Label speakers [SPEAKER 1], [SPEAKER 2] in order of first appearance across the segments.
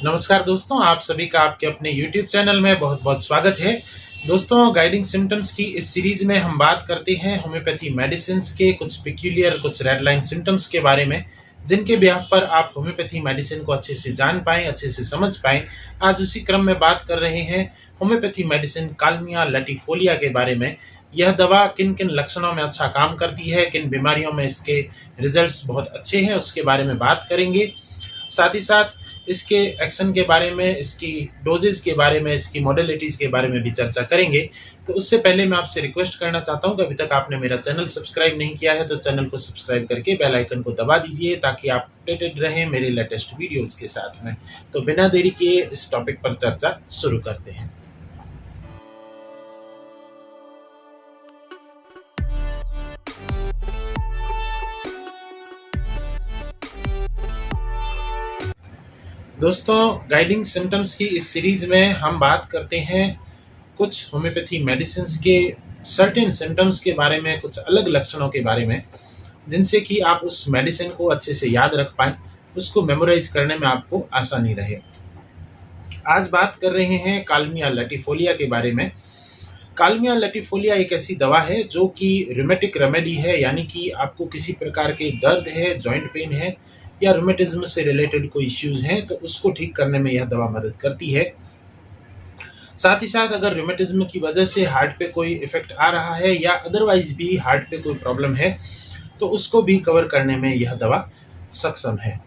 [SPEAKER 1] नमस्कार दोस्तों, आप सभी का आपके अपने YouTube चैनल में बहुत-बहुत स्वागत है। दोस्तों, गाइडिंग सिम्पटम्स की इस सीरीज़ में हम बात करते हैं होम्योपैथी मेडिसिन्स के कुछ पेक्यूलियर, कुछ रेड लाइन सिम्पटम्स के बारे में, जिनके बिहाफ़ पर आप होम्योपैथी मेडिसिन को अच्छे से जान पाएँ, अच्छे से समझ पाएँ। आज उसी क्रम में बात कर रहे हैं होम्योपैथी मेडिसिन कालमिया लैटिफोलिया के बारे में। यह दवा किन-किन लक्षणों में अच्छा काम करती है, किन बीमारियों में इसके रिज़ल्ट्स बहुत अच्छे हैं, उसके बारे में बात करेंगे। साथ ही साथ इसके एक्शन के बारे में, इसकी डोजेज़ के बारे में, इसकी मॉडलिटीज़ के बारे में भी चर्चा करेंगे। तो उससे पहले मैं आपसे रिक्वेस्ट करना चाहता हूँ कि अभी तक आपने मेरा चैनल सब्सक्राइब नहीं किया है तो चैनल को सब्सक्राइब करके बेल आइकन को दबा दीजिए ताकि आप अपडेटेड रहें मेरे लेटेस्ट वीडियोज़ के साथ में। तो बिना देरी किए इस टॉपिक पर चर्चा शुरू करते हैं। दोस्तों, गाइडिंग सिम्पटम्स की इस सीरीज़ में हम बात करते हैं कुछ होम्योपैथी मेडिसिन्स के सर्टेन सिम्पटम्स के बारे में, कुछ अलग लक्षणों के बारे में, जिनसे कि आप उस मेडिसिन को अच्छे से याद रख पाएँ, उसको मेमोराइज़ करने में आपको आसानी रहे। आज बात कर रहे हैं कालमिया लैटिफोलिया के बारे में। कालमिया लैटिफोलिया एक ऐसी दवा है जो कि रूमेटिक रेमेडी है, यानी कि आपको किसी प्रकार के दर्द है, जॉइंट पेन है या रूमेटिज़्म से रिलेटेड कोई इश्यूज़ हैं, तो उसको ठीक करने में यह दवा मदद करती है। साथ ही साथ अगर रूमेटिज़्म की वजह से हार्ट पे कोई इफ़ेक्ट आ रहा है या अदरवाइज़ भी हार्ट पे कोई प्रॉब्लम है, तो उसको भी कवर करने में यह दवा सक्षम है।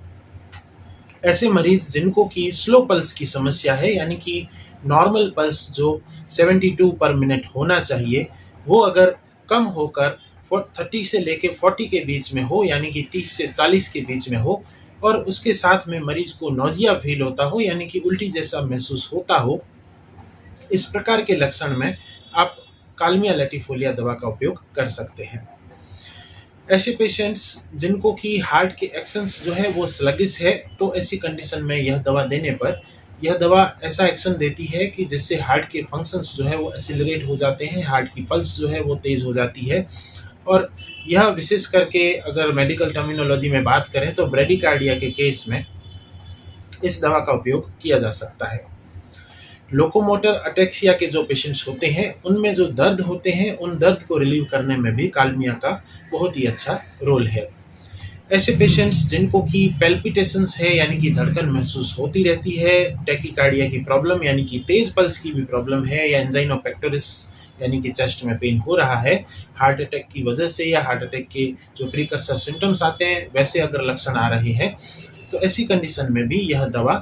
[SPEAKER 1] ऐसे मरीज़ जिनको कि स्लो पल्स की समस्या है, यानी कि नॉर्मल पल्स जो 72 पर मिनट होना चाहिए, वो अगर कम होकर 30 से लेके 40 के बीच में हो, यानी कि 30 से 40 के बीच में हो, और उसके साथ में मरीज़ को नौज़िया फ़ील होता हो, यानी कि उल्टी जैसा महसूस होता हो, इस प्रकार के लक्षण में आप कालमिया लैटिफोलिया दवा का उपयोग कर सकते हैं। ऐसे पेशेंट्स जिनको कि हार्ट के एक्शंस जो है वो स्लगिश है, तो ऐसी कंडीशन में यह दवा देने पर यह दवा ऐसा एक्शन देती है कि जिससे हार्ट के फंक्शंस जो है वो एक्सीलरेट हो जाते हैं, हार्ट की पल्स जो है वो तेज़ हो जाती है। और यह विशेष करके अगर मेडिकल टर्मिनोलॉजी में बात करें तो ब्रेडिकार्डिया के केस में इस दवा का उपयोग किया जा सकता है। लोकोमोटर अटेक्सिया के जो पेशेंट्स होते हैं, उनमें जो दर्द होते हैं, उन दर्द को रिलीव करने में भी कालमिया का बहुत ही अच्छा रोल है। ऐसे पेशेंट्स जिनको कि पैल्पिटेशंस है, यानी कि धड़कन महसूस होती रहती है, टैकीकार्डिया की प्रॉब्लम यानी कि तेज़ पल्स की भी प्रॉब्लम है, या एंजाइना पेक्टोरिस यानी कि चेस्ट में पेन हो रहा है, हार्ट अटैक की वजह से या हार्ट अटैक के जो प्रीकर्सर सिम्पटम्स आते हैं वैसे अगर लक्षण आ रहे हैं, तो ऐसी कंडीशन में भी यह दवा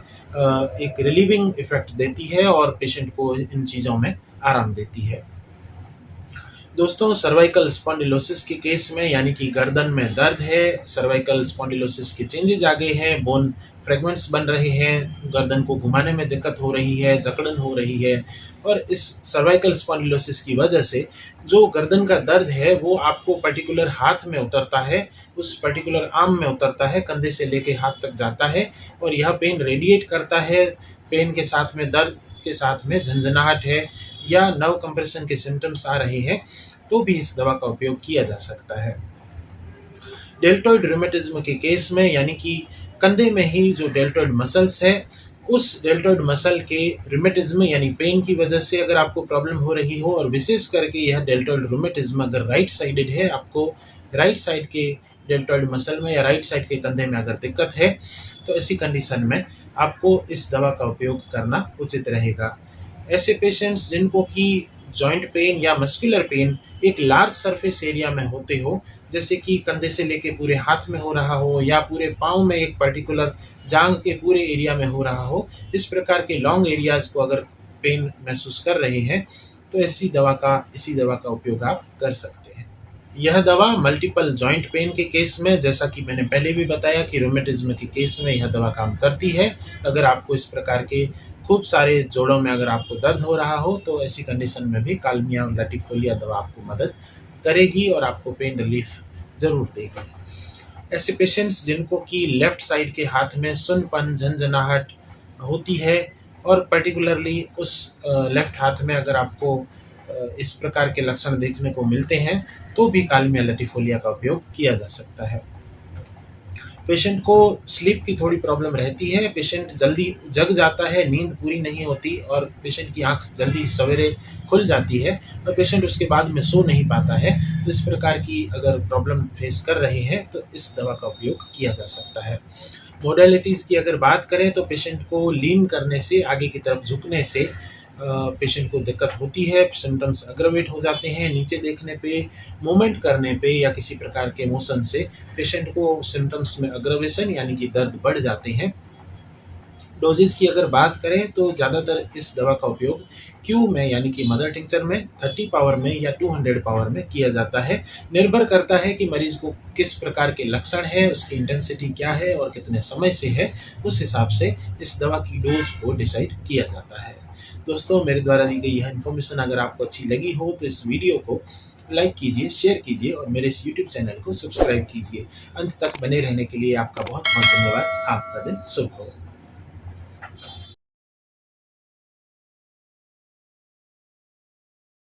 [SPEAKER 1] एक रिलीविंग इफ़ेक्ट देती है और पेशेंट को इन चीज़ों में आराम देती है। दोस्तों, सर्वाइकल स्पॉन्डिलोसिस के केस में, यानी कि गर्दन में दर्द है, सर्वाइकल स्पॉन्डिलोसिस के चेंजेस आ गए हैं, बोन फ्रेगमेंट्स बन रहे हैं, गर्दन को घुमाने में दिक्कत हो रही है, जकड़न हो रही है, और इस सर्वाइकल स्पॉन्डिलोसिस की वजह से जो गर्दन का दर्द है वो आपको पर्टिकुलर हाथ में उतरता है, उस पर्टिकुलर आर्म में उतरता है, कंधे से लेके हाथ तक जाता है, और यह पेन रेडिएट करता है। पेन के साथ में दर्द के साथ में झंझनाहट है या नर्व कंप्रेशन के सिम्पटम्स आ रहे हैं, तो भी इस दवा का उपयोग किया जा सकता है। डेल्टॉइड रूमेटिज्म के केस में, यानी कि कंधे में ही जो डेल्टॉइड मसल्स है, उस डेल्टॉइड मसल के रूमेटिज्म यानी पेन की वजह से अगर आपको प्रॉब्लम हो रही हो, और विशेष करके यह डेल्टॉइड रूमेटिज्म अगर राइट साइडेड है, आपको राइट साइड के डेल्टॉइड मसल में या राइट साइड के कंधे में अगर दिक्कत है, तो ऐसी कंडीशन में आपको इस दवा का उपयोग करना उचित रहेगा। ऐसे पेशेंट्स जिनको कि जॉइंट पेन या मस्कुलर पेन एक लार्ज सरफेस एरिया में होते हो, जैसे कि कंधे से लेके पूरे हाथ में हो रहा हो या पूरे पाँव में एक पर्टिकुलर जांघ के पूरे एरिया में हो रहा हो, इस प्रकार के लॉन्ग एरियाज़ को अगर पेन महसूस कर रहे हैं, तो इसी दवा का उपयोग आप कर सकते हैं। यह दवा मल्टीपल जॉइंट पेन के केस में, जैसा कि मैंने पहले भी बताया कि रूमेटिज्म के केस में यह दवा काम करती है। अगर आपको इस प्रकार के खूब सारे जोड़ों में अगर आपको दर्द हो रहा हो, तो ऐसी कंडीशन में भी कालमिया लैटिफोलिया दवा आपको मदद करेगी और आपको पेन रिलीफ ज़रूर देगी। ऐसे पेशेंट्स जिनको कि लेफ़्ट साइड के हाथ में सुन्नपन, झंझनाहट होती है, और पर्टिकुलरली उस लेफ़्ट हाथ में अगर आपको इस प्रकार के लक्षण देखने को मिलते हैं, तो भी कालमिया लैटिफोलिया का उपयोग किया जा सकता है। पेशेंट को स्लीप की थोड़ी प्रॉब्लम रहती है, पेशेंट जल्दी जग जाता है, नींद पूरी नहीं होती और पेशेंट की आँख जल्दी सवेरे खुल जाती है और पेशेंट उसके बाद में सो नहीं पाता है। तो इस प्रकार की अगर प्रॉब्लम फेस कर रहे हैं तो इस दवा का उपयोग किया जा सकता है। मोडेलिटीज़ की अगर बात करें तो पेशेंट को लीन करने से, आगे की तरफ झुकने से पेशेंट को दिक्कत होती है, सिम्पटम्स अग्रवेट हो जाते हैं। नीचे देखने पे, मूवमेंट करने पे या किसी प्रकार के मोशन से पेशेंट को सिम्पटम्स में अग्रवेशन यानी कि दर्द बढ़ जाते हैं। डोजेज़ की अगर बात करें तो ज़्यादातर इस दवा का उपयोग क्यू में यानी कि मदर टिंचर में 30 पावर में या 200 पावर में किया जाता है। निर्भर करता है कि मरीज़ को किस प्रकार के लक्षण है, उसकी इंटेंसिटी क्या है और कितने समय से है, उस हिसाब से इस दवा की डोज को डिसाइड किया जाता है। दोस्तों, मेरे द्वारा दी गई यह इन्फॉर्मेशन अगर आपको अच्छी लगी हो तो इस वीडियो को लाइक कीजिए, शेयर कीजिए और मेरे इस यूट्यूब चैनल को सब्सक्राइब कीजिए। अंत तक बने रहने के लिए आपका बहुत-बहुत धन्यवाद। आपका दिन शुभ हो।